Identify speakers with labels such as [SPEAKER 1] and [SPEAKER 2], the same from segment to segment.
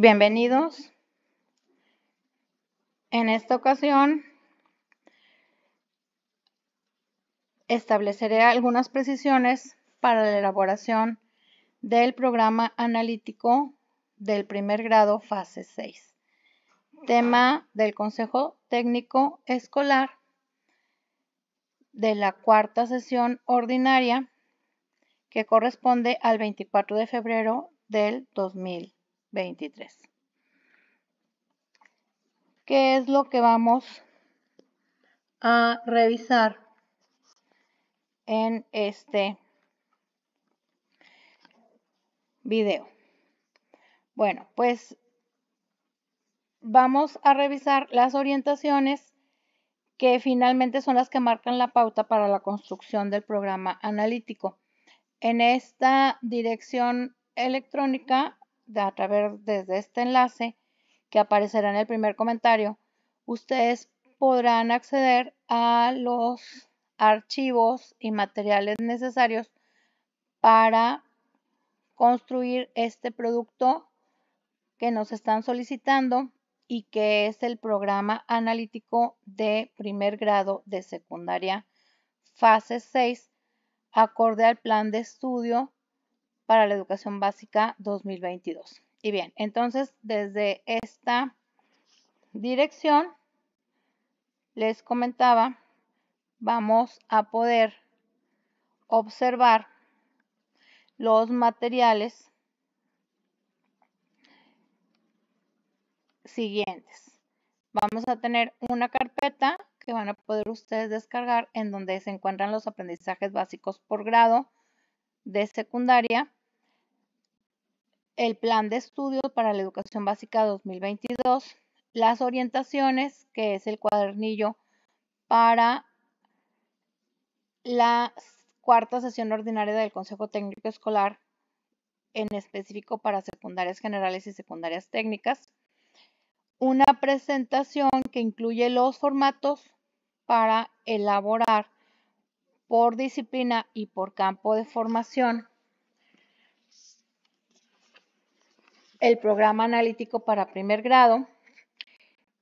[SPEAKER 1] Bienvenidos. En esta ocasión estableceré algunas precisiones para la elaboración del programa analítico del primer grado fase 6. Tema del Consejo Técnico Escolar de la cuarta sesión ordinaria que corresponde al 24 de febrero del 2023. ¿Qué es lo que vamos a revisar en este video? Bueno, pues vamos a revisar las orientaciones que finalmente son las que marcan la pauta para la construcción del programa analítico. En esta dirección electrónica, a través desde este enlace que aparecerá en el primer comentario, ustedes podrán acceder a los archivos y materiales necesarios para construir este producto que nos están solicitando y que es el programa analítico de primer grado de secundaria fase 6, acorde al plan de estudio para la educación básica 2022. Y bien, entonces desde esta dirección les comentaba, vamos a poder observar los materiales siguientes. Vamos a tener una carpeta que van a poder ustedes descargar en donde se encuentran los aprendizajes básicos por grado de secundaria, el plan de estudio para la educación básica 2022, las orientaciones, que es el cuadernillo para la cuarta sesión ordinaria del Consejo Técnico Escolar, en específico para secundarias generales y secundarias técnicas, una presentación que incluye los formatos para elaborar por disciplina y por campo de formación el programa analítico para primer grado,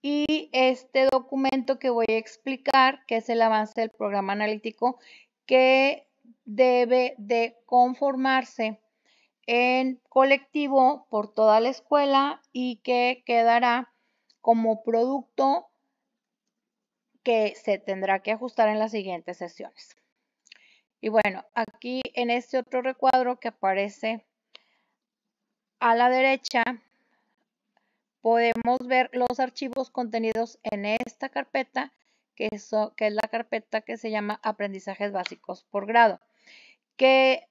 [SPEAKER 1] y este documento que voy a explicar, que es el avance del programa analítico, que debe de conformarse en colectivo por toda la escuela y que quedará como producto que se tendrá que ajustar en las siguientes sesiones. Y bueno, aquí en este otro recuadro que aparece a la derecha, podemos ver los archivos contenidos en esta carpeta, que es la carpeta que se llama Aprendizajes Básicos por Grado. ¿Qué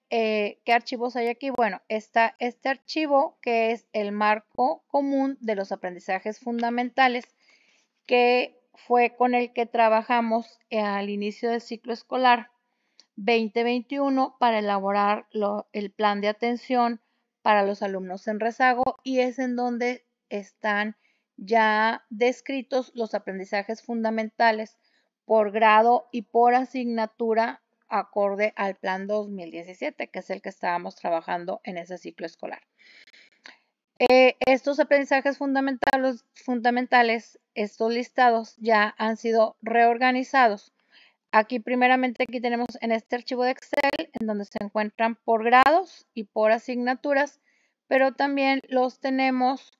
[SPEAKER 1] archivos hay aquí? Bueno, está este archivo que es el marco común de los aprendizajes fundamentales, que fue con el que trabajamos al inicio del ciclo escolar 2021 para elaborar el plan de atención para los alumnos en rezago, y es en donde están ya descritos los aprendizajes fundamentales por grado y por asignatura acorde al plan 2017, que es el que estábamos trabajando en ese ciclo escolar. Estos aprendizajes fundamentales, estos listados ya han sido reorganizados. Aquí primeramente tenemos en este archivo de Excel en donde se encuentran por grados y por asignaturas, pero también los tenemos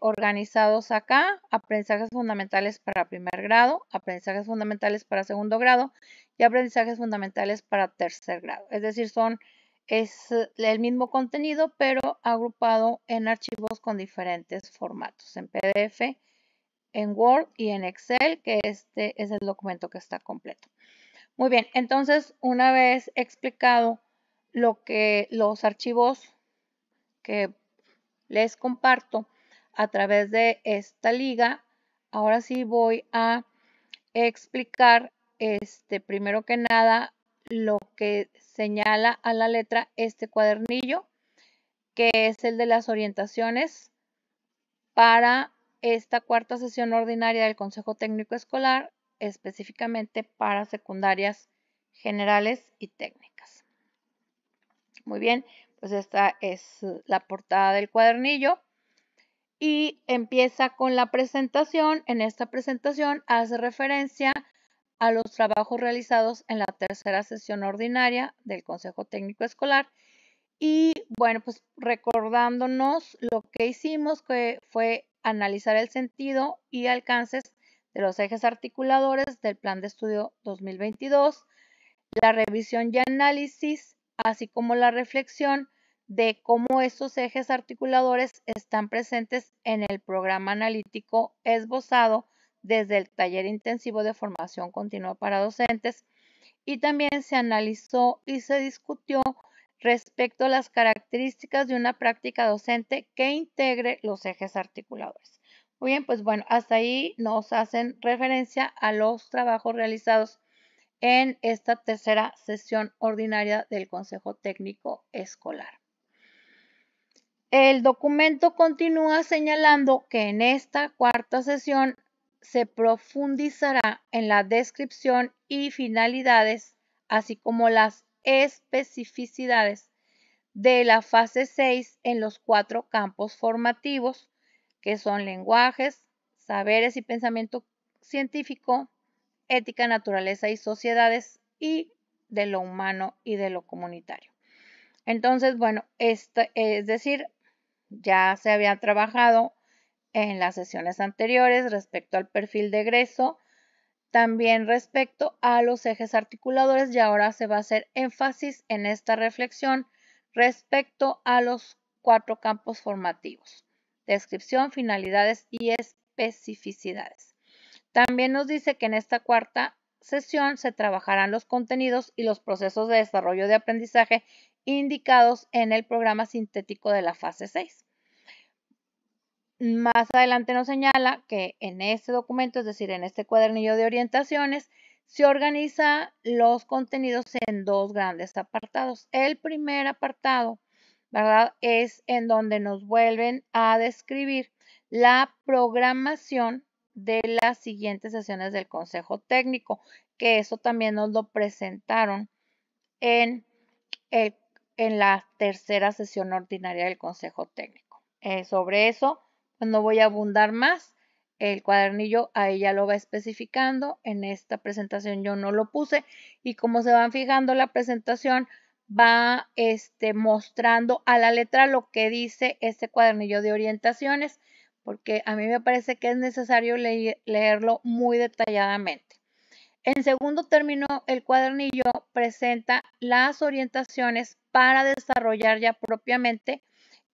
[SPEAKER 1] organizados acá: aprendizajes fundamentales para primer grado, aprendizajes fundamentales para segundo grado y aprendizajes fundamentales para tercer grado. Es decir, es el mismo contenido, pero agrupado en archivos con diferentes formatos, en PDF, en Word y en Excel, que este es el documento que está completo. Muy bien, entonces una vez explicado los archivos que les comparto a través de esta liga, ahora sí voy a explicar primero que nada lo que señala a la letra este cuadernillo, que es el de las orientaciones para esta cuarta sesión ordinaria del Consejo Técnico Escolar, específicamente para secundarias generales y técnicas. Muy bien, pues esta es la portada del cuadernillo. y empieza con la presentación. En esta presentación hace referencia a los trabajos realizados en la tercera sesión ordinaria del Consejo Técnico Escolar y bueno, pues recordándonos lo que hicimos, que fue analizar el sentido y alcances de los ejes articuladores del Plan de Estudio 2022, la revisión y análisis, así como la reflexión de cómo estos ejes articuladores están presentes en el programa analítico esbozado desde el taller intensivo de formación continua para docentes, y también se analizó y se discutió respecto a las características de una práctica docente que integre los ejes articuladores. Muy bien, pues bueno, hasta ahí nos hacen referencia a los trabajos realizados en esta tercera sesión ordinaria del Consejo Técnico Escolar. El documento continúa señalando que en esta cuarta sesión se profundizará en la descripción y finalidades, así como las especificidades de la fase 6 en los 4 campos formativos, que son lenguajes, saberes y pensamiento científico, ética, naturaleza y sociedades, y de lo humano y de lo comunitario. Entonces, bueno, es decir, ya se había trabajado en las sesiones anteriores respecto al perfil de egreso, también respecto a los ejes articuladores, y ahora se va a hacer énfasis en esta reflexión respecto a los 4 campos formativos: descripción, finalidades y especificidades. También nos dice que en esta cuarta sesión se trabajarán los contenidos y los procesos de desarrollo de aprendizaje indicados en el programa sintético de la fase 6. Más adelante nos señala que en este documento, es decir, en este cuadernillo de orientaciones, se organiza los contenidos en 2 grandes apartados. El primer apartado, ¿verdad?, es en donde nos vuelven a describir la programación de las siguientes sesiones del Consejo Técnico, que eso también nos lo presentaron en, en la tercera sesión ordinaria del Consejo Técnico. Sobre eso, pues no voy a abundar más. El cuadernillo ahí ya lo va especificando. En esta presentación yo no lo puse. Y como se van fijando, la presentación va mostrando a la letra lo que dice este cuadernillo de orientaciones, porque a mí me parece que es necesario leerlo muy detalladamente. En segundo término, el cuadernillo presenta las orientaciones para desarrollar ya propiamente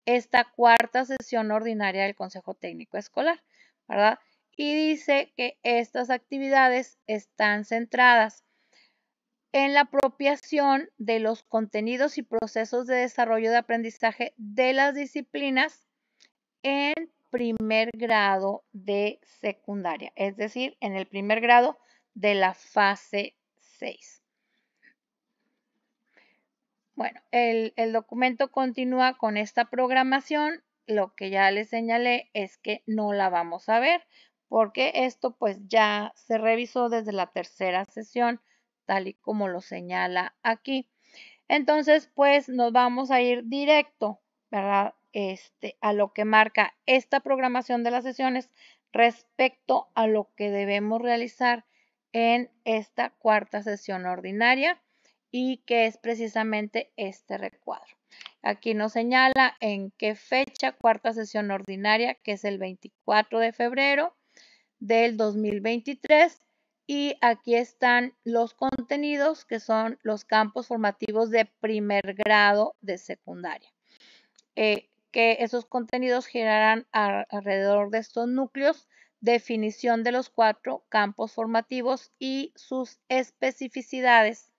[SPEAKER 1] esta cuarta sesión ordinaria del Consejo Técnico Escolar, ¿verdad? Y dice que estas actividades están centradas en la apropiación de los contenidos y procesos de desarrollo de aprendizaje de las disciplinas en primer grado de secundaria, es decir, en el primer grado de la fase 6. Bueno, el documento continúa con esta programación. Lo que ya les señalé es que no la vamos a ver porque esto pues ya se revisó desde la tercera sesión, tal y como lo señala aquí. Entonces, pues nos vamos a ir directo, ¿verdad?, a lo que marca esta programación de las sesiones respecto a lo que debemos realizar en esta cuarta sesión ordinaria, y que es precisamente este recuadro. Aquí nos señala en qué fecha cuarta sesión ordinaria, que es el 24 de febrero del 2023. Y aquí están los contenidos, que son los campos formativos de primer grado de secundaria. Que esos contenidos girarán alrededor de estos núcleos: definición de los 4 campos formativos y sus especificidades,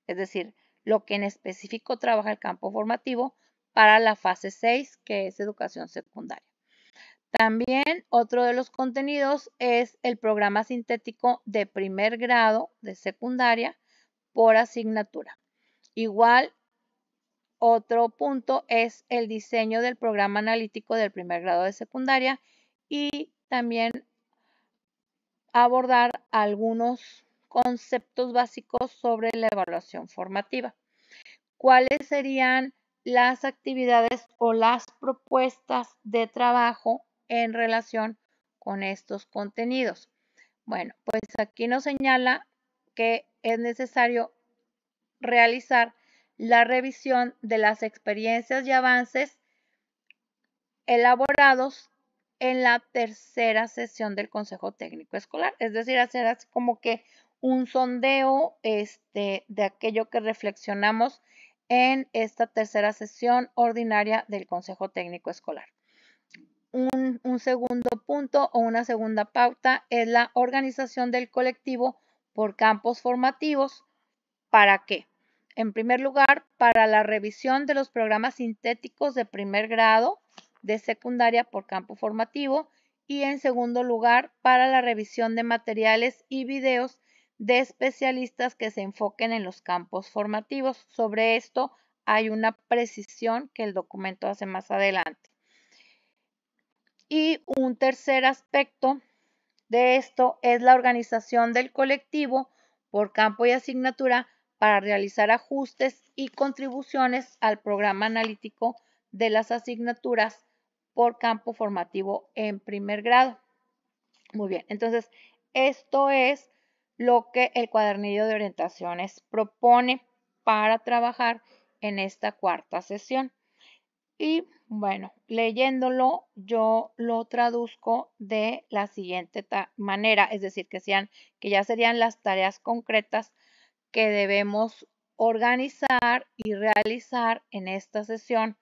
[SPEAKER 1] es decir, lo que en específico trabaja el campo formativo para la fase 6, que es educación secundaria. También otro de los contenidos es el programa sintético de primer grado de secundaria por asignatura. Igual, otro punto es el diseño del programa analítico del primer grado de secundaria y también abordar algunos conceptos básicos sobre la evaluación formativa. ¿Cuáles serían las actividades o las propuestas de trabajo en relación con estos contenidos. Bueno, pues aquí nos señala que es necesario realizar la revisión de las experiencias y avances elaborados en la tercera sesión del Consejo Técnico Escolar, es decir, hacer así como que un sondeo de aquello que reflexionamos en esta tercera sesión ordinaria del Consejo Técnico Escolar. Un segundo punto o una segunda pauta es la organización del colectivo por campos formativos. ¿Para qué? En primer lugar, para la revisión de los programas sintéticos de primer grado de secundaria por campo formativo y en segundo lugar, para la revisión de materiales y videos de especialistas que se enfoquen en los campos formativos. Sobre esto hay una precisión que el documento hace más adelante. Y un tercer aspecto de esto es la organización del colectivo por campo y asignatura para realizar ajustes y contribuciones al programa analítico de las asignaturas por campo formativo en primer grado. Muy bien, entonces esto es lo que el cuadernillo de orientaciones propone para trabajar en esta cuarta sesión. Y bueno, leyéndolo, yo lo traduzco de la siguiente manera, es decir, que ya serían las tareas concretas que debemos organizar y realizar en esta sesión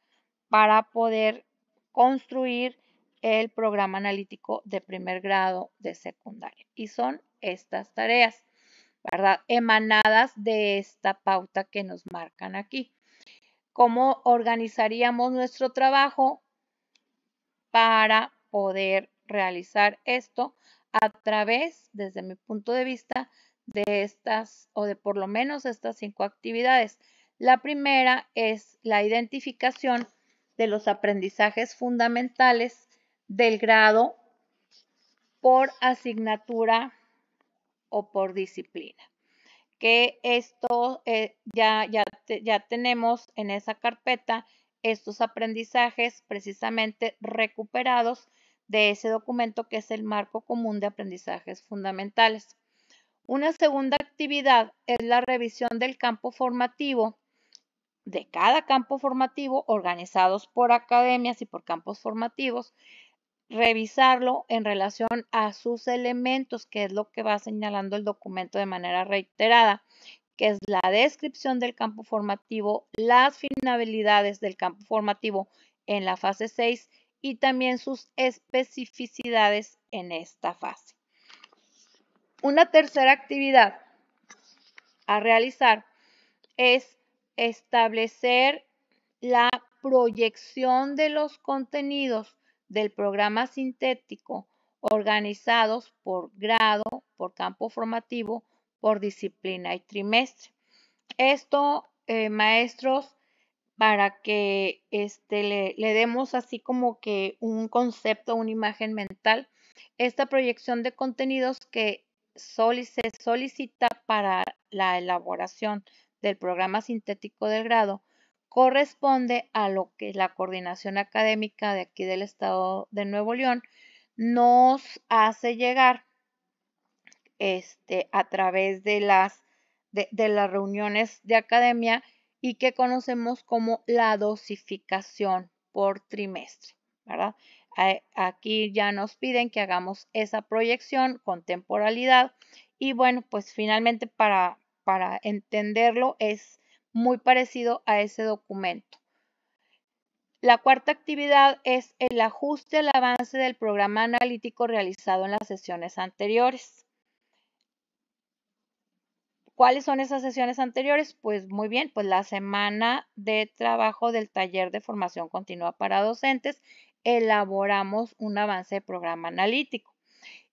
[SPEAKER 1] para poder construir el programa analítico de primer grado de secundaria. Y son estas tareas, ¿verdad? Emanadas de esta pauta que nos marcan aquí. ¿Cómo organizaríamos nuestro trabajo para poder realizar esto a través, desde mi punto de vista, de estas o de por lo menos estas 5 actividades? La primera es la identificación de los aprendizajes fundamentales del grado por asignatura o por disciplina. Que esto ya tenemos en esa carpeta estos aprendizajes precisamente recuperados de ese documento que es el Marco Común de Aprendizajes Fundamentales. Una segunda actividad es la revisión del campo formativo, de cada campo formativo, organizados por academias y por campos formativos, revisarlo en relación a sus elementos, que es lo que va señalando el documento de manera reiterada, que es la descripción del campo formativo, las finalidades del campo formativo en la fase 6 y también sus especificidades en esta fase. Una tercera actividad a realizar es establecer la proyección de los contenidos del programa sintético organizados por grado, por campo formativo, por disciplina y trimestre. Esto, maestros, para que le demos así como que un concepto, una imagen mental, esta proyección de contenidos que se solicita para la elaboración del programa sintético del grado corresponde a lo que la coordinación académica de aquí del estado de Nuevo León nos hace llegar a través de las reuniones de academia y que conocemos como la dosificación por trimestre, ¿verdad? Aquí ya nos piden que hagamos esa proyección con temporalidad y bueno, pues finalmente para entenderlo es muy parecido a ese documento. La cuarta actividad es el ajuste al avance del programa analítico realizado en las sesiones anteriores. ¿Cuáles son esas sesiones anteriores? Pues muy bien, pues la semana de trabajo del taller de formación continua para docentes, elaboramos un avance de programa analítico.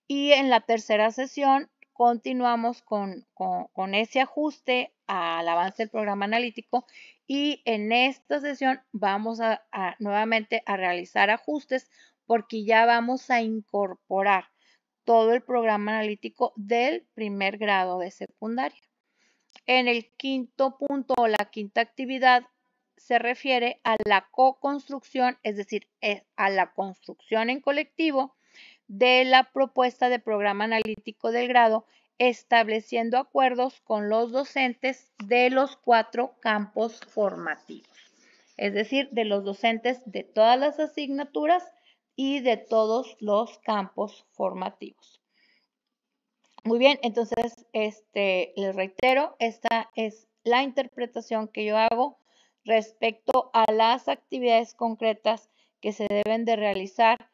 [SPEAKER 1] Y en la tercera sesión continuamos con ese ajuste al avance del programa analítico y en esta sesión vamos nuevamente a realizar ajustes porque ya vamos a incorporar todo el programa analítico del primer grado de secundaria. En el quinto punto o la quinta actividad se refiere a la co-construcción, es decir, a la construcción en colectivo de la propuesta de programa analítico del grado, estableciendo acuerdos con los docentes de los 4 campos formativos, es decir, de los docentes de todas las asignaturas y de todos los campos formativos. Muy bien, entonces, les reitero, esta es la interpretación que yo hago respecto a las actividades concretas que se deben de realizar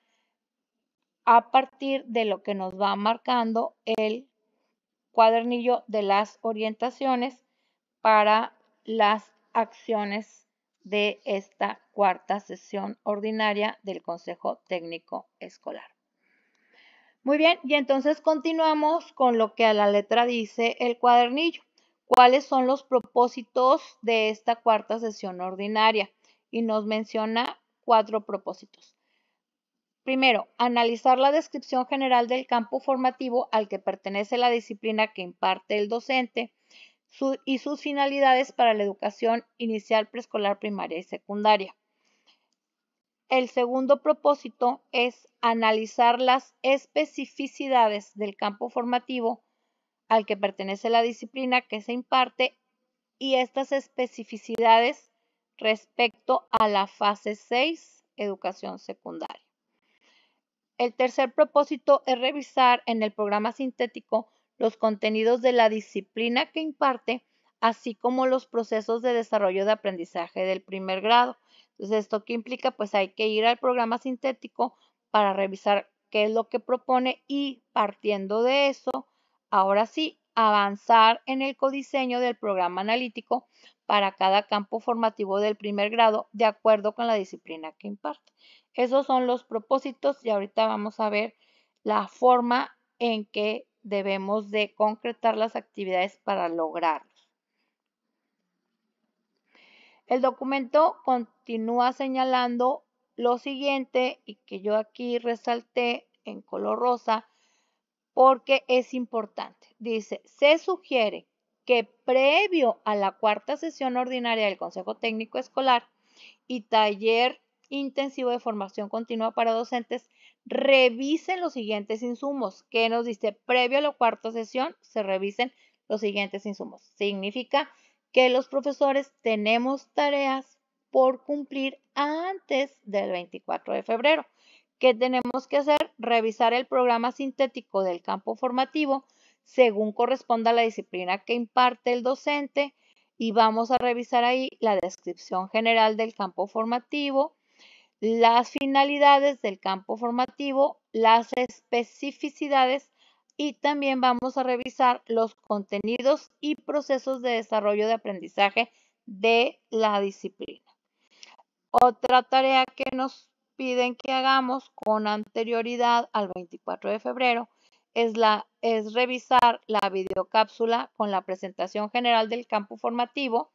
[SPEAKER 1] a partir de lo que nos va marcando el cuadernillo de las orientaciones para las acciones de esta cuarta sesión ordinaria del Consejo Técnico Escolar. Muy bien, y entonces continuamos con lo que a la letra dice el cuadernillo. ¿Cuáles son los propósitos de esta cuarta sesión ordinaria? Y nos menciona 4 propósitos. Primero, analizar la descripción general del campo formativo al que pertenece la disciplina que imparte el docente y sus finalidades para la educación inicial, preescolar, primaria y secundaria. El segundo propósito es analizar las especificidades del campo formativo al que pertenece la disciplina que se imparte y estas especificidades respecto a la fase 6, educación secundaria. El tercer propósito es revisar en el programa sintético los contenidos de la disciplina que imparte, así como los procesos de desarrollo de aprendizaje del primer grado. Entonces, ¿esto qué implica? Pues hay que ir al programa sintético para revisar qué es lo que propone y partiendo de eso, ahora sí, avanzar en el codiseño del programa analítico para cada campo formativo del primer grado de acuerdo con la disciplina que imparte. Esos son los propósitos y ahorita vamos a ver la forma en que debemos de concretar las actividades para lograrlos. El documento continúa señalando lo siguiente y que yo aquí resalté en color rosa porque es importante. Dice, se sugiere que previo a la cuarta sesión ordinaria del Consejo Técnico Escolar y taller intensivo de formación continua para docentes, revisen los siguientes insumos. ¿Qué nos dice? Previo a la cuarta sesión, se revisen los siguientes insumos. Significa que los profesores tenemos tareas por cumplir antes del 24 de febrero. ¿Qué tenemos que hacer? Revisar el programa sintético del campo formativo según corresponda a la disciplina que imparte el docente y vamos a revisar ahí la descripción general del campo formativo, las finalidades del campo formativo, las especificidades y también vamos a revisar los contenidos y procesos de desarrollo de aprendizaje de la disciplina. Otra tarea que nos piden que hagamos con anterioridad al 24 de febrero es revisar la videocápsula con la presentación general del campo formativo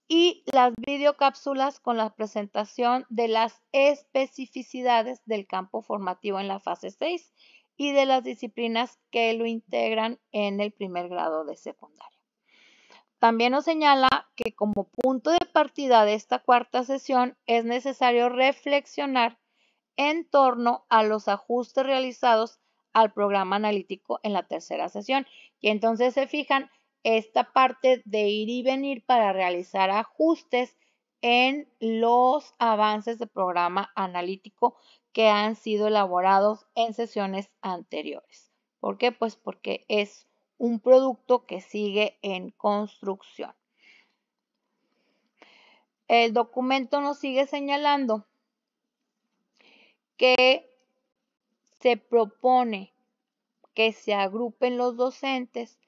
[SPEAKER 1] y las videocápsulas con la presentación de las especificidades del campo formativo en la fase 6 y de las disciplinas que lo integran en el primer grado de secundaria. También nos señala que como punto de partida de esta cuarta sesión es necesario reflexionar en torno a los ajustes realizados al programa analítico en la tercera sesión. Y entonces se fijan esta parte de ir y venir para realizar ajustes en los avances del programa analítico que han sido elaborados en sesiones anteriores. ¿Por qué? Pues porque es un producto que sigue en construcción. El documento nos sigue señalando que se propone que se agrupen los docentes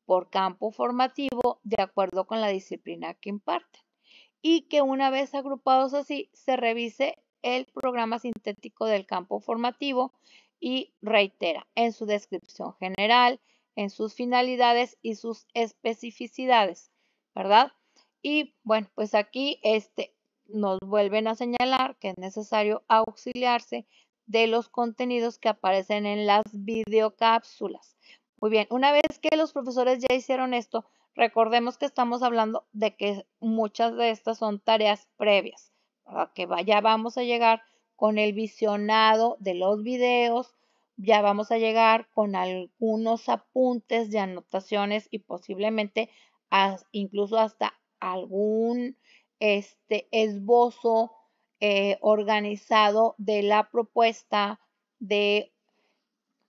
[SPEAKER 1] por campo formativo de acuerdo con la disciplina que imparten y que una vez agrupados así se revise el programa sintético del campo formativo y reitera en su descripción general, en sus finalidades y sus especificidades, ¿verdad? Y bueno, pues aquí nos vuelven a señalar que es necesario auxiliarse de los contenidos que aparecen en las videocápsulas. Muy bien, una vez que los profesores ya hicieron esto, Recordemos que estamos hablando de que muchas de estas son tareas previas, ¿verdad? Que ya vamos a llegar con el visionado de los videos, ya vamos a llegar con algunos apuntes de anotaciones y posiblemente incluso hasta algún esbozo organizado de la propuesta de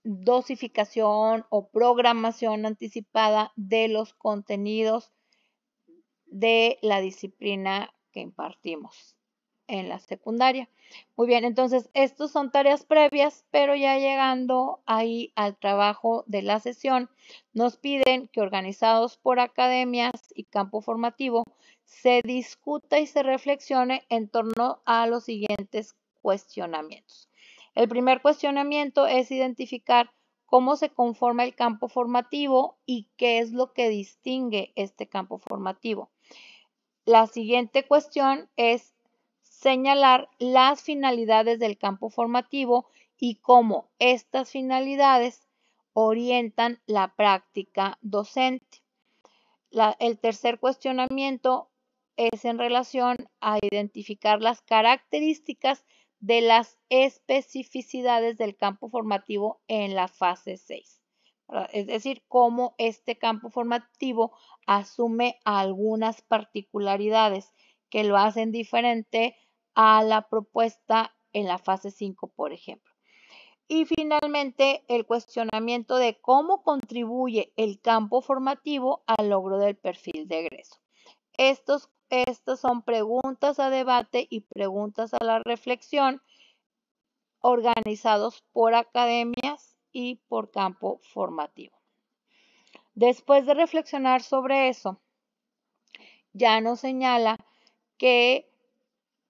[SPEAKER 1] dosificación o programación anticipada de los contenidos de la disciplina que impartimos en la secundaria. Muy bien, entonces estos son tareas previas, pero ya llegando ahí al trabajo de la sesión, nos piden que organizados por academias y campo formativo, se discuta y se reflexione en torno a los siguientes cuestionamientos. El primer cuestionamiento es identificar cómo se conforma el campo formativo y qué es lo que distingue este campo formativo. La siguiente cuestión es señalar las finalidades del campo formativo y cómo estas finalidades orientan la práctica docente. El tercer cuestionamiento es en relación a identificar las características de las especificidades del campo formativo en la fase 6. Es decir, cómo este campo formativo asume algunas particularidades que lo hacen diferente a la propuesta en la fase 5, por ejemplo. Y finalmente, el cuestionamiento de cómo contribuye el campo formativo al logro del perfil de egreso. Estas son preguntas a debate y preguntas a la reflexión organizados por academias y por campo formativo. Después de reflexionar sobre eso, ya nos señala que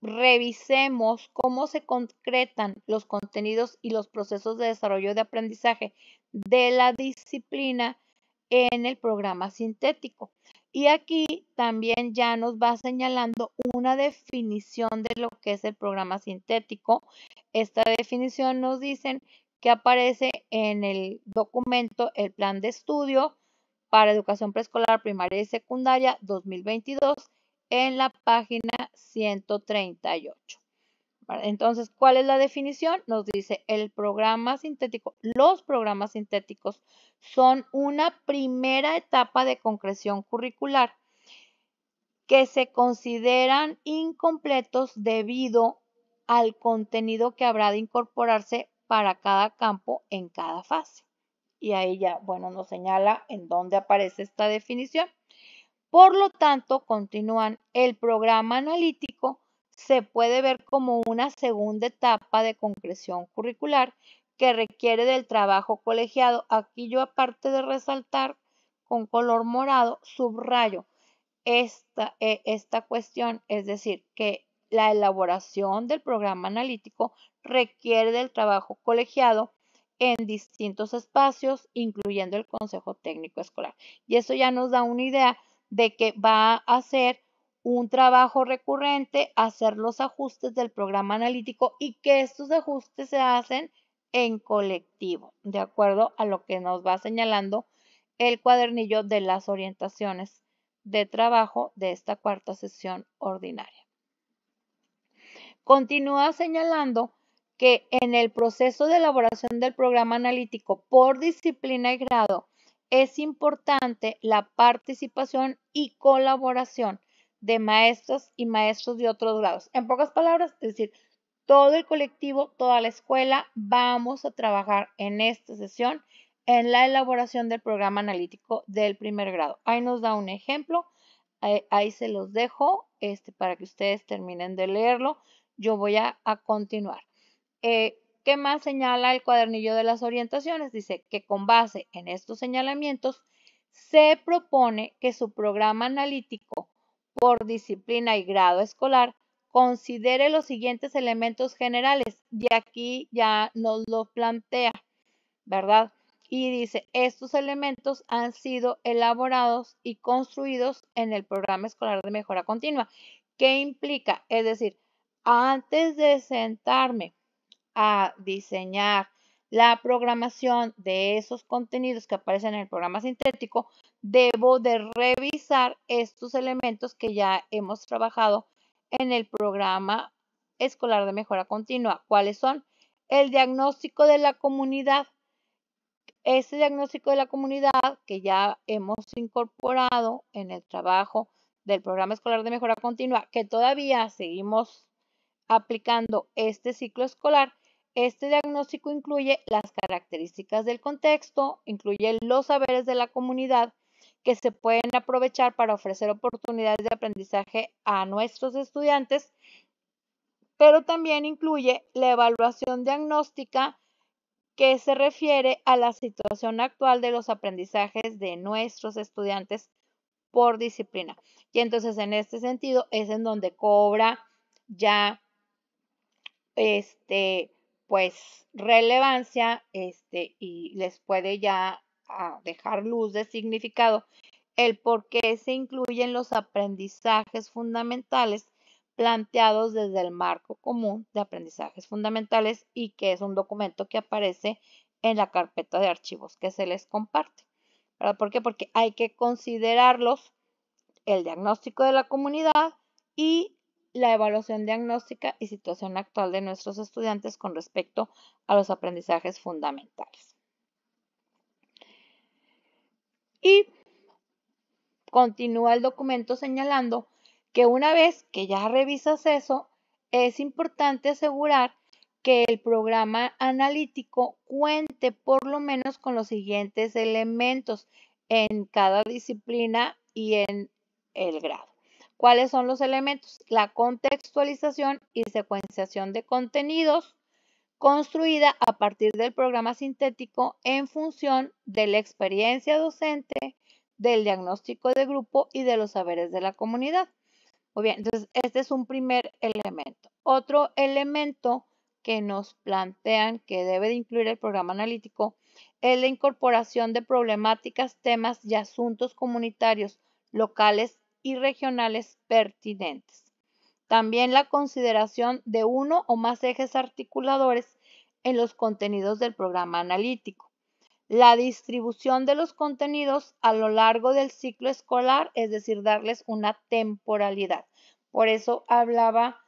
[SPEAKER 1] revisemos cómo se concretan los contenidos y los procesos de desarrollo de aprendizaje de la disciplina en el programa sintético. Y aquí también ya nos va señalando una definición de lo que es el programa sintético. Esta definición nos dicen que aparece en el documento El Plan de Estudio para Educación Preescolar, Primaria y Secundaria 2022 en la página 138. Entonces, ¿cuál es la definición? Nos dice el programa sintético. Los programas sintéticos son una primera etapa de concreción curricular que se consideran incompletos debido al contenido que habrá de incorporarse para cada campo en cada fase. Y ahí ya, bueno, nos señala en dónde aparece esta definición. Por lo tanto, continúan, el programa analítico se puede ver como una segunda etapa de concreción curricular que requiere del trabajo colegiado. Aquí yo, aparte de resaltar con color morado, subrayo esta cuestión, es decir, que la elaboración del programa analítico requiere del trabajo colegiado en distintos espacios, incluyendo el Consejo Técnico Escolar. Y eso ya nos da una idea de que va a ser un trabajo recurrente, hacer los ajustes del programa analítico y que estos ajustes se hacen en colectivo, de acuerdo a lo que nos va señalando el cuadernillo de las orientaciones de trabajo de esta cuarta sesión ordinaria. Continúa señalando que en el proceso de elaboración del programa analítico por disciplina y grado es importante la participación y colaboración de maestras y maestros de otros grados. En pocas palabras, es decir, todo el colectivo, toda la escuela, vamos a trabajar en esta sesión en la elaboración del programa analítico del primer grado. Ahí nos da un ejemplo, ahí se los dejo para que ustedes terminen de leerlo. Yo voy a continuar. ¿Qué más señala el cuadernillo de las orientaciones? Dice que con base en estos señalamientos se propone que su programa analítico por disciplina y grado escolar considere los siguientes elementos generales. Y aquí ya nos lo plantea, ¿verdad? Y dice, estos elementos han sido elaborados y construidos en el programa escolar de mejora continua. ¿Qué implica? Es decir, antes de sentarme a diseñar la programación de esos contenidos que aparecen en el programa sintético, debo de revisar estos elementos que ya hemos trabajado en el programa escolar de mejora continua. ¿Cuáles son? El diagnóstico de la comunidad. Ese diagnóstico de la comunidad que ya hemos incorporado en el trabajo del programa escolar de mejora continua, que todavía seguimos aplicando este ciclo escolar, este diagnóstico incluye las características del contexto, incluye los saberes de la comunidad que se pueden aprovechar para ofrecer oportunidades de aprendizaje a nuestros estudiantes, pero también incluye la evaluación diagnóstica que se refiere a la situación actual de los aprendizajes de nuestros estudiantes por disciplina. Y entonces en este sentido es en donde cobra ya pues relevancia y les puede ya dejar luz de significado el por qué se incluyen los aprendizajes fundamentales planteados desde el marco común de aprendizajes fundamentales y que es un documento que aparece en la carpeta de archivos que se les comparte. ¿Verdad? ¿Por qué? Porque hay que considerarlos, el diagnóstico de la comunidad y la evaluación diagnóstica y situación actual de nuestros estudiantes con respecto a los aprendizajes fundamentales. Y continúa el documento señalando que una vez que ya revisas eso, es importante asegurar que el programa analítico cuente por lo menos con los siguientes elementos en cada disciplina y en el grado. ¿Cuáles son los elementos? La contextualización y secuenciación de contenidos construida a partir del programa sintético en función de la experiencia docente, del diagnóstico de grupo y de los saberes de la comunidad. Muy bien, entonces este es un primer elemento. Otro elemento que nos plantean que debe de incluir el programa analítico es la incorporación de problemáticas, temas y asuntos comunitarios, locales y regionales pertinentes. También la consideración de uno o más ejes articuladores en los contenidos del programa analítico. La distribución de los contenidos a lo largo del ciclo escolar, es decir, darles una temporalidad. Por eso hablaba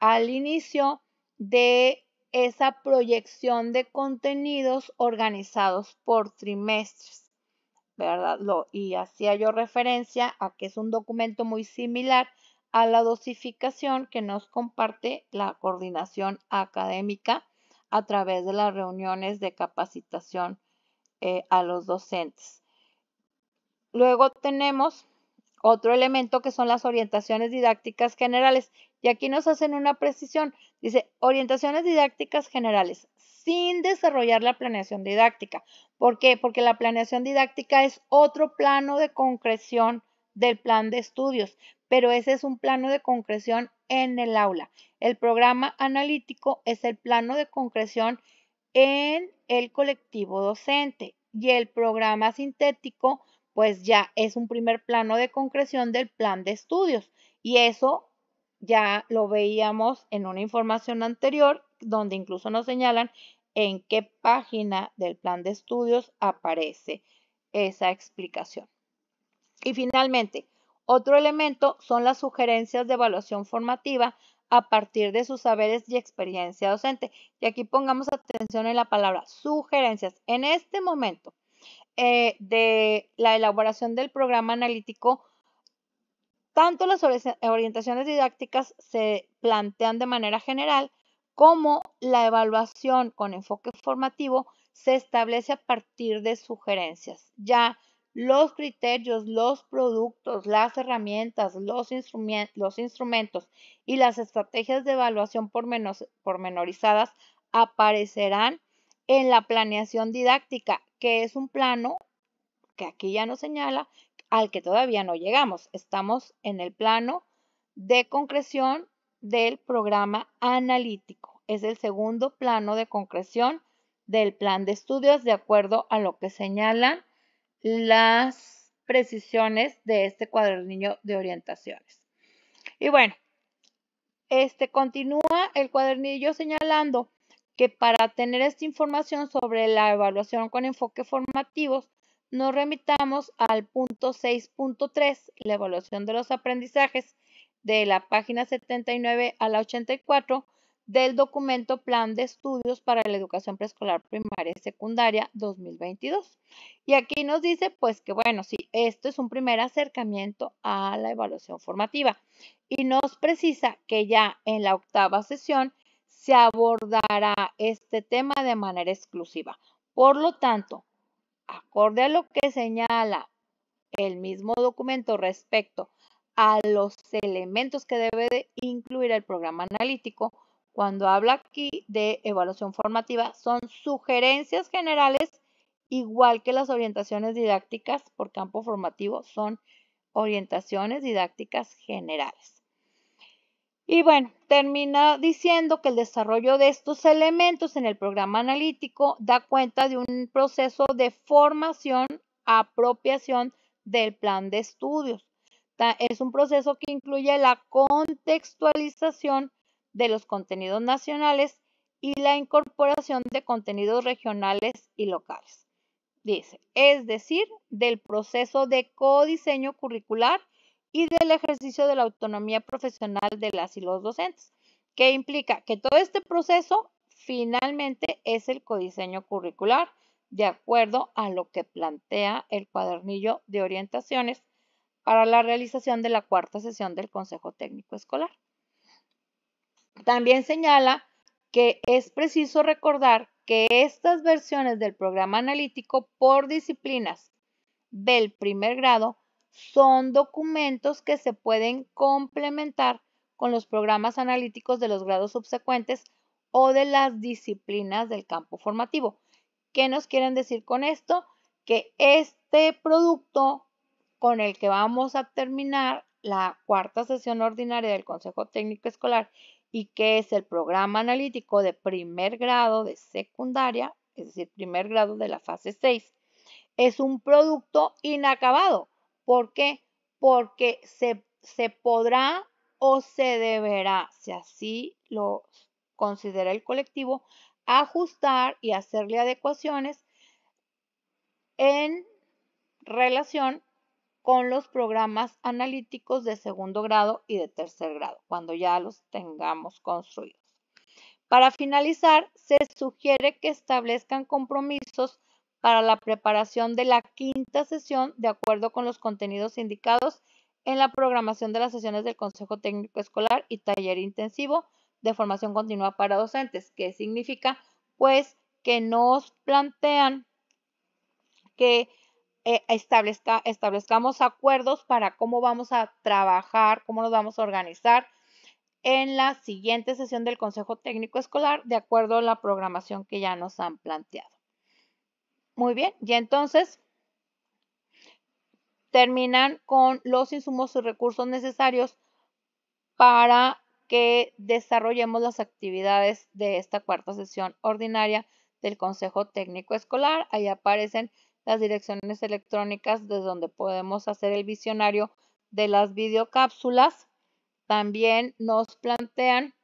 [SPEAKER 1] al inicio de esa proyección de contenidos organizados por trimestres, ¿verdad? Y hacía yo referencia a que es un documento muy similar a la dosificación que nos comparte la coordinación académica a través de las reuniones de capacitación a los docentes. Luego tenemos otro elemento que son las orientaciones didácticas generales. Y aquí nos hacen una precisión. Dice, orientaciones didácticas generales, sin desarrollar la planeación didáctica. ¿Por qué? Porque la planeación didáctica es otro plano de concreción del plan de estudios, pero ese es un plano de concreción en el aula. El programa analítico es el plano de concreción en el colectivo docente y el programa sintético pues ya es un primer plano de concreción del plan de estudios y eso ya lo veíamos en una información anterior donde incluso nos señalan en qué página del plan de estudios aparece esa explicación. Y finalmente, otro elemento son las sugerencias de evaluación formativa a partir de sus saberes y experiencia docente. Y aquí pongamos atención en la palabra sugerencias. En este momento de la elaboración del programa analítico, tanto las orientaciones didácticas se plantean de manera general como la evaluación con enfoque formativo se establece a partir de sugerencias. Ya los criterios, los productos, las herramientas, los instrumentos y las estrategias de evaluación pormenorizadas aparecerán en la planeación didáctica, que es un plano que aquí ya nos señala al que todavía no llegamos. Estamos en el plano de concreción del programa analítico. Es el segundo plano de concreción del plan de estudios de acuerdo a lo que señalan las precisiones de este cuadernillo de orientaciones. Y bueno, continúa el cuadernillo señalando que para tener esta información sobre la evaluación con enfoque formativo, nos remitamos al punto 6.3, la evaluación de los aprendizajes, de la página 79 a la 84 del documento Plan de Estudios para la Educación Preescolar, Primaria y Secundaria 2022. Y aquí nos dice, pues que bueno, sí, esto es un primer acercamiento a la evaluación formativa. Y nos precisa que ya en la 8ª sesión se abordará este tema de manera exclusiva. Por lo tanto, acorde a lo que señala el mismo documento respecto a los elementos que debe de incluir el programa analítico, cuando habla aquí de evaluación formativa, son sugerencias generales, igual que las orientaciones didácticas por campo formativo, son orientaciones didácticas generales. Y bueno, termina diciendo que el desarrollo de estos elementos en el programa analítico da cuenta de un proceso de formación, apropiación del plan de estudios. Es un proceso que incluye la contextualización de los contenidos nacionales y la incorporación de contenidos regionales y locales. Dice, es decir, del proceso de codiseño curricular y del ejercicio de la autonomía profesional de las y los docentes, que implica que todo este proceso finalmente es el codiseño curricular, de acuerdo a lo que plantea el cuadernillo de orientaciones para la realización de la 4ª sesión del Consejo Técnico Escolar. También señala que es preciso recordar que estas versiones del programa analítico por disciplinas del primer grado son documentos que se pueden complementar con los programas analíticos de los grados subsecuentes o de las disciplinas del campo formativo. ¿Qué nos quieren decir con esto? Que este producto con el que vamos a terminar la 4ª sesión ordinaria del Consejo Técnico Escolar y que es el programa analítico de primer grado de secundaria, es decir, primer grado de la fase 6, es un producto inacabado. ¿Por qué? Porque se podrá o se deberá, si así lo considera el colectivo, ajustar y hacerle adecuaciones en relación con los programas analíticos de segundo grado y de tercer grado, cuando ya los tengamos construidos. Para finalizar, se sugiere que establezcan compromisos para la preparación de la 5ª sesión de acuerdo con los contenidos indicados en la programación de las sesiones del Consejo Técnico Escolar y taller intensivo de formación continua para docentes. ¿Qué significa? Pues que nos plantean que establezcamos acuerdos para cómo vamos a trabajar, cómo nos vamos a organizar en la siguiente sesión del Consejo Técnico Escolar de acuerdo a la programación que ya nos han planteado. Muy bien, y entonces terminan con los insumos y recursos necesarios para que desarrollemos las actividades de esta 4ª sesión ordinaria del Consejo Técnico Escolar. Ahí aparecen las direcciones electrónicas desde donde podemos hacer el visionario de las videocápsulas. También nos plantean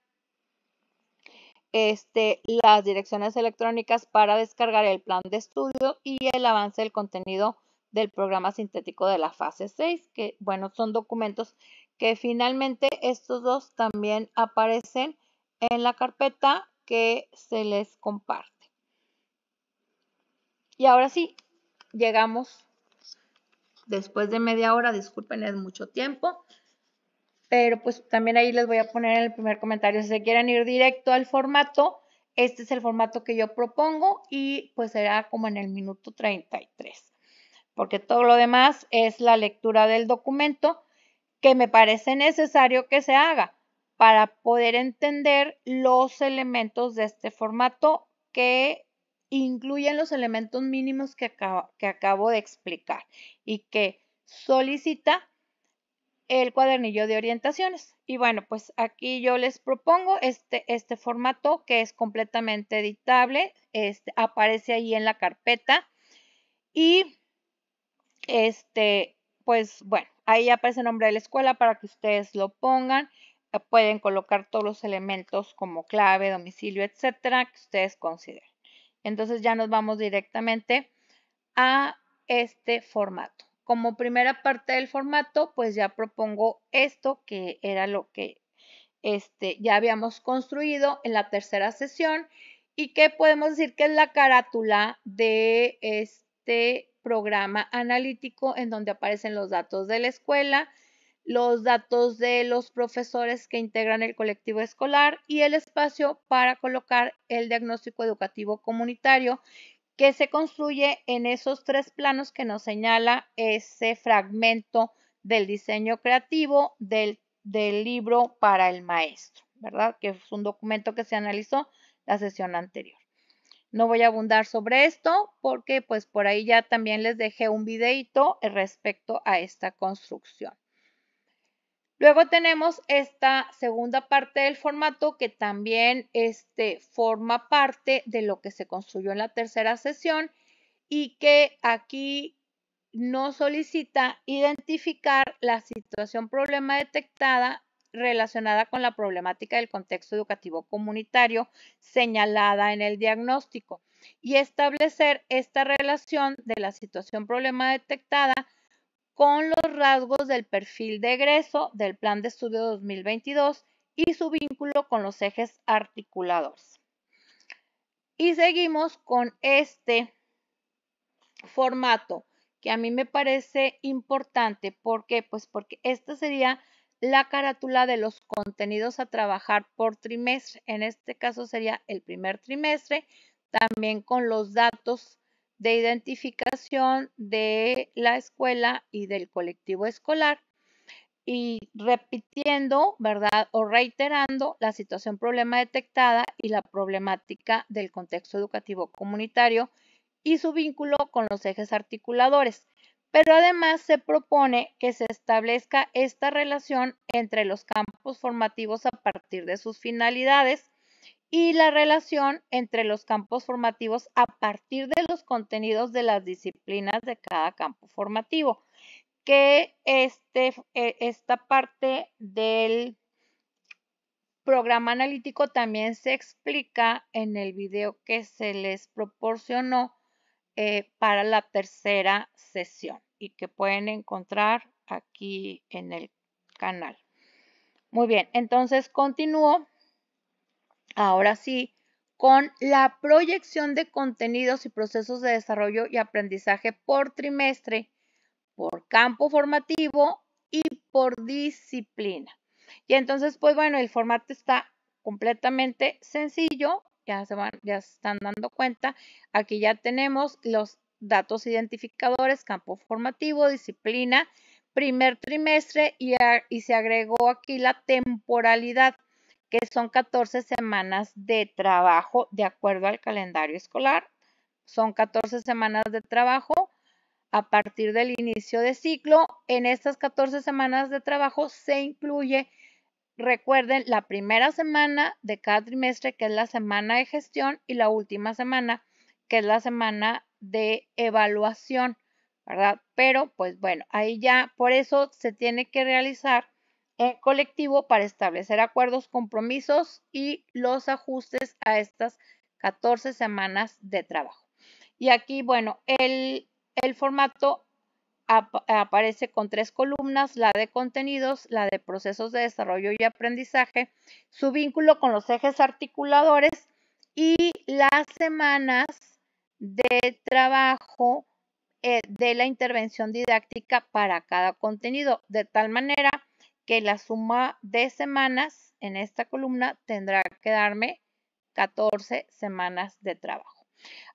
[SPEAKER 1] las direcciones electrónicas para descargar el plan de estudio y el avance del contenido del programa sintético de la fase 6, que bueno, son documentos que finalmente estos dos también aparecen en la carpeta que se les comparte. Y ahora sí, llegamos después de media hora, disculpen, es mucho tiempo, pero pues también ahí les voy a poner en el primer comentario, si se quieren ir directo al formato, este es el formato que yo propongo y pues será como en el minuto 33, porque todo lo demás es la lectura del documento que me parece necesario que se haga para poder entender los elementos de este formato que incluyen los elementos mínimos que acabo de explicar y que solicita el cuadernillo de orientaciones. Y bueno, pues aquí yo les propongo este formato que es completamente editable, aparece ahí en la carpeta y pues bueno, ahí aparece el nombre de la escuela para que ustedes lo pongan. pueden colocar todos los elementos como clave, domicilio, etcétera, que ustedes consideren. Entonces ya nos vamos directamente a este formato. Como primera parte del formato, pues ya propongo esto, que era lo que ya habíamos construido en la tercera sesión y que podemos decir que es la carátula de este programa analítico en donde aparecen los datos de la escuela, los datos de los profesores que integran el colectivo escolar y el espacio para colocar el diagnóstico educativo comunitario que se construye en esos tres planos que nos señala ese fragmento del diseño creativo del libro para el maestro, ¿verdad? Que es un documento que se analizó la sesión anterior. No voy a abundar sobre esto porque pues por ahí ya también les dejé un videito respecto a esta construcción. Luego tenemos esta segunda parte del formato que también forma parte de lo que se construyó en la tercera sesión y que aquí nos solicita identificar la situación problema detectada relacionada con la problemática del contexto educativo comunitario señalada en el diagnóstico y establecer esta relación de la situación problema detectada con los rasgos del perfil de egreso del Plan de Estudio 2022 y su vínculo con los ejes articuladores. Y seguimos con este formato que a mí me parece importante. ¿Por qué? Pues porque esta sería la carátula de los contenidos a trabajar por trimestre. En este caso sería el primer trimestre, también con los datos de identificación de la escuela y del colectivo escolar y repitiendo, ¿verdad? O reiterando la situación problema detectada y la problemática del contexto educativo comunitario y su vínculo con los ejes articuladores. Pero además se propone que se establezca esta relación entre los campos formativos a partir de sus finalidades y la relación entre los campos formativos a partir de los contenidos de las disciplinas de cada campo formativo, que esta parte del programa analítico también se explica en el video que se les proporcionó para la tercera sesión y que pueden encontrar aquí en el canal. Muy bien, entonces continúo ahora sí con la proyección de contenidos y procesos de desarrollo y aprendizaje por trimestre, por campo formativo y por disciplina. Y entonces, pues bueno, el formato está completamente sencillo, ya se están dando cuenta. Aquí ya tenemos los datos identificadores, campo formativo, disciplina, primer trimestre y se agregó aquí la temporalidad, que son 14 semanas de trabajo de acuerdo al calendario escolar. Son 14 semanas de trabajo a partir del inicio de ciclo. En estas 14 semanas de trabajo se incluye, recuerden, la primera semana de cada trimestre, que es la semana de gestión, y la última semana, que es la semana de evaluación, ¿verdad? Pero, pues bueno, ahí ya, por eso se tiene que realizar en colectivo para establecer acuerdos, compromisos y los ajustes a estas 14 semanas de trabajo. Y aquí, bueno, el formato aparece con 3 columnas, la de contenidos, la de procesos de desarrollo y aprendizaje, su vínculo con los ejes articuladores y las semanas de trabajo de la intervención didáctica para cada contenido, de tal manera que la suma de semanas en esta columna tendrá que darme 14 semanas de trabajo.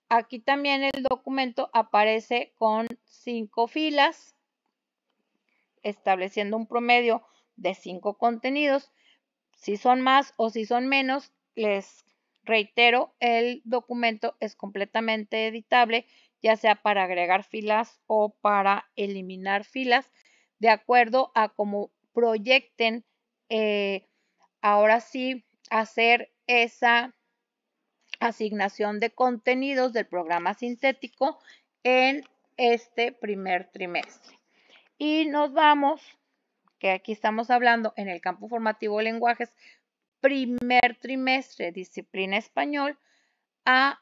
[SPEAKER 1] Aquí también el documento aparece con 5 filas, estableciendo un promedio de 5 contenidos. Si son más o si son menos, les reitero, el documento es completamente editable, ya sea para agregar filas o para eliminar filas, de acuerdo a cómo proyecten ahora sí hacer esa asignación de contenidos del programa sintético en este primer trimestre. Y nos vamos que aquí estamos hablando en el campo formativo de lenguajes, primer trimestre, disciplina español, a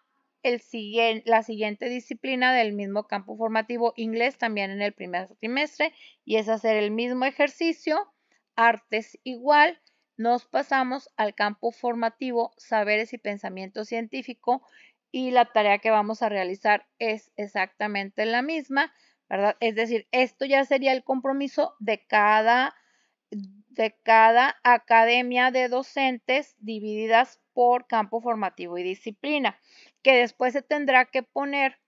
[SPEAKER 1] la siguiente disciplina del mismo campo formativo, inglés, también en el primer trimestre, y es hacer el mismo ejercicio, artes igual, nos pasamos al campo formativo, saberes y pensamiento científico, y la tarea que vamos a realizar es exactamente la misma, ¿verdad? Es decir, esto ya sería el compromiso de cada academia de docentes divididas por campo formativo y disciplina, que después se tendrá que poner,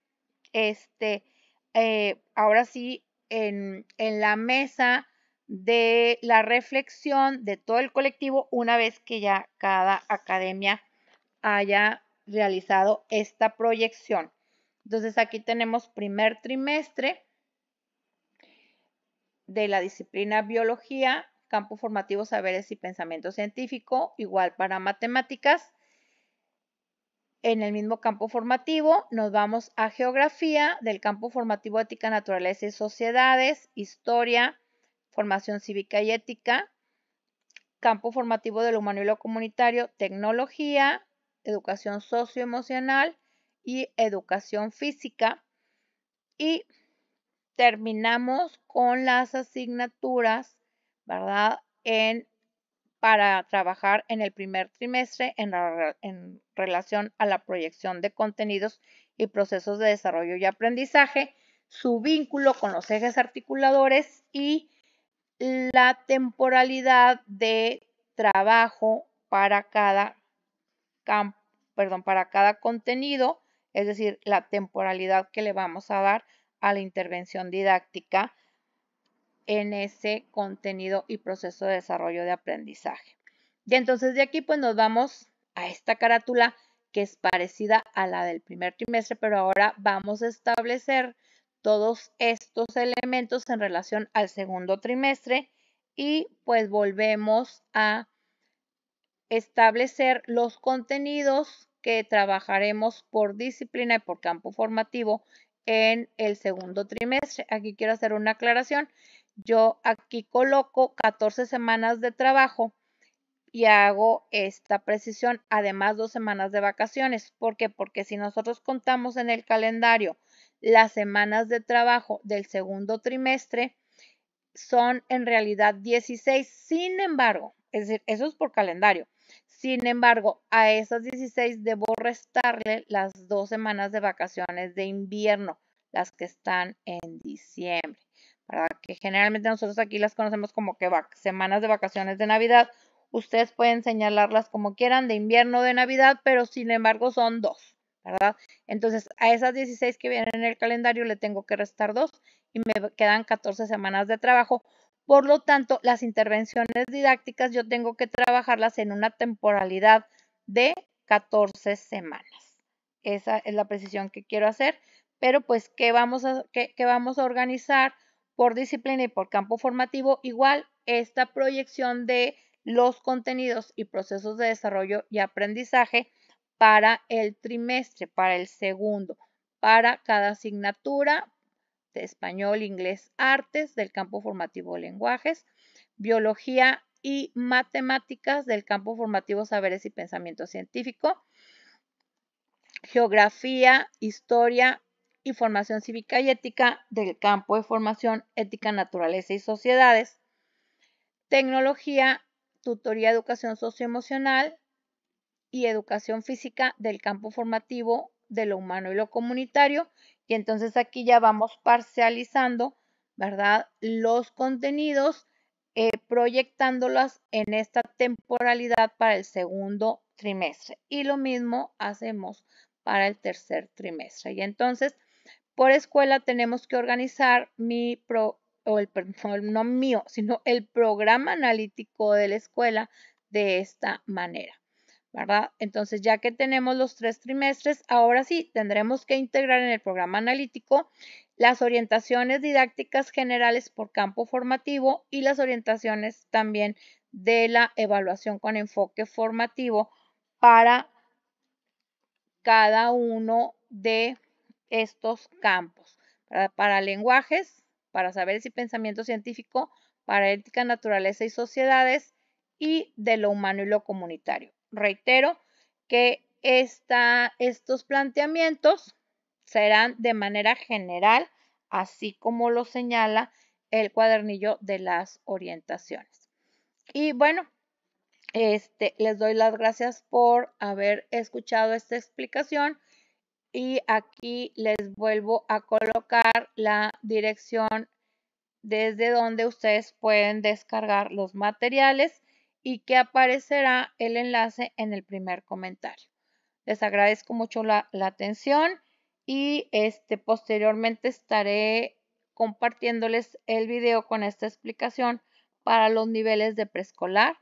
[SPEAKER 1] ahora sí, en la mesa de la reflexión de todo el colectivo una vez que ya cada academia haya realizado esta proyección. Entonces aquí tenemos primer trimestre de la disciplina biología, campo formativo saberes y pensamiento científico, igual para matemáticas. En el mismo campo formativo nos vamos a geografía, del campo formativo ética, naturaleza y sociedades, historia, formación cívica y ética, campo formativo de lo humano y lo comunitario, tecnología, educación socioemocional y educación física. Y terminamos con las asignaturas, ¿verdad? Para trabajar en el primer trimestre en relación a la proyección de contenidos y procesos de desarrollo y aprendizaje, su vínculo con los ejes articuladores y la temporalidad de trabajo para cada para cada contenido, es decir, la temporalidad que le vamos a dar a la intervención didáctica en ese contenido y proceso de desarrollo de aprendizaje. Y entonces de aquí pues nos vamos a esta carátula que es parecida a la del primer trimestre, pero ahora vamos a establecer todos estos elementos en relación al segundo trimestre y pues volvemos a establecer los contenidos que trabajaremos por disciplina y por campo formativo en el segundo trimestre. Aquí quiero hacer una aclaración. Yo aquí coloco 14 semanas de trabajo y hago esta precisión, además 2 semanas de vacaciones. ¿Por qué? Porque si nosotros contamos en el calendario las semanas de trabajo del segundo trimestre, son en realidad 16. Sin embargo, es decir, eso es por calendario. Sin embargo, a esas 16 debo restarle las 2 semanas de vacaciones de invierno, las que están en diciembre, para que generalmente nosotros aquí las conocemos como que semanas de vacaciones de Navidad. Ustedes pueden señalarlas como quieran, de invierno o de Navidad, pero sin embargo son 2, ¿verdad? Entonces, a esas 16 que vienen en el calendario le tengo que restar 2 y me quedan 14 semanas de trabajo. Por lo tanto, las intervenciones didácticas yo tengo que trabajarlas en una temporalidad de 14 semanas. Esa es la precisión que quiero hacer. Pero pues, ¿qué vamos a organizar por disciplina y por campo formativo? Igual, esta proyección de los contenidos y procesos de desarrollo y aprendizaje para el trimestre, para el segundo, para cada asignatura, de español, inglés, artes, del campo formativo lenguajes, biología y matemáticas, del campo formativo saberes y pensamiento científico, geografía, historia y formación cívica y ética, del campo de formación ética, naturaleza y sociedades, tecnología, tutoría, educación socioemocional y educación física, del campo formativo de lo humano y lo comunitario. Y entonces aquí ya vamos parcializando, ¿verdad? Los contenidos, proyectándolas en esta temporalidad para el segundo trimestre. Y lo mismo hacemos para el tercer trimestre. Y entonces, por escuela tenemos que organizar no mío, sino el programa analítico de la escuela de esta manera, ¿verdad? Entonces, ya que tenemos los 3 trimestres, ahora sí tendremos que integrar en el programa analítico las orientaciones didácticas generales por campo formativo y las orientaciones también de la evaluación con enfoque formativo para cada uno de estos campos. Para lenguajes, para saberes y pensamiento científico, para ética, naturaleza y sociedades, y de lo humano y lo comunitario. Reitero que estos planteamientos serán de manera general, así como lo señala el cuadernillo de las orientaciones. Y bueno, les doy las gracias por haber escuchado esta explicación y aquí les vuelvo a colocar la dirección desde donde ustedes pueden descargar los materiales y que aparecerá el enlace en el primer comentario. Les agradezco mucho la atención y posteriormente estaré compartiéndoles el video con esta explicación para los niveles de preescolar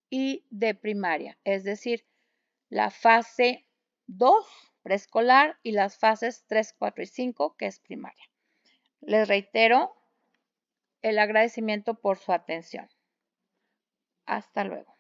[SPEAKER 1] y de primaria, es decir, la fase 2 preescolar y las fases 3, 4 y 5, que es primaria. Les reitero el agradecimiento por su atención. Hasta luego.